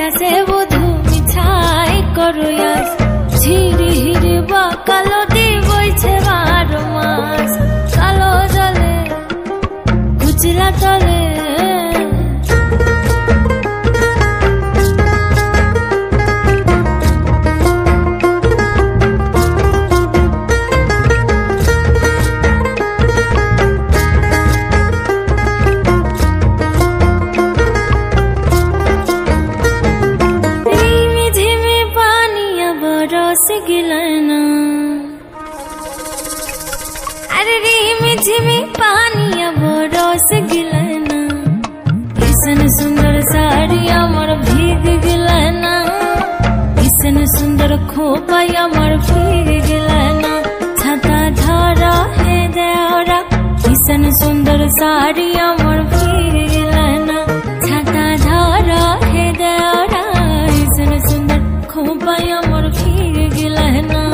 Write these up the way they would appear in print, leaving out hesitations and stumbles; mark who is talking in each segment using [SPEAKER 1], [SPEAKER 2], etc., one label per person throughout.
[SPEAKER 1] আছে বধু মিছাই করয়াস ঝিরি হিরি বা কালো দি বইছে 12 মাস কালো জলে কুচলা তলে गिलना अरे रिमी झिमी पानी अब रस गिलना किसन सुंदर साड़ी अमर भीग गिलना किसन सुंदर खोपा अमर भीग गिलना छाता धरा है देवरा किसन सुंदर साड़ी अमर भीग गिलना छाता धरा है देवरा किसन सुंदर खोपा अमर भीग गिलना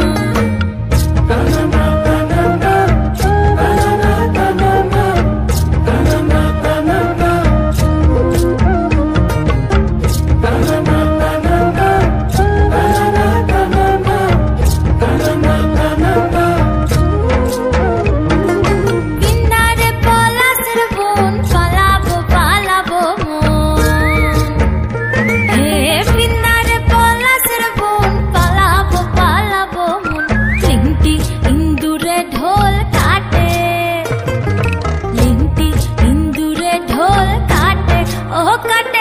[SPEAKER 1] ढोल काटे ओ काटे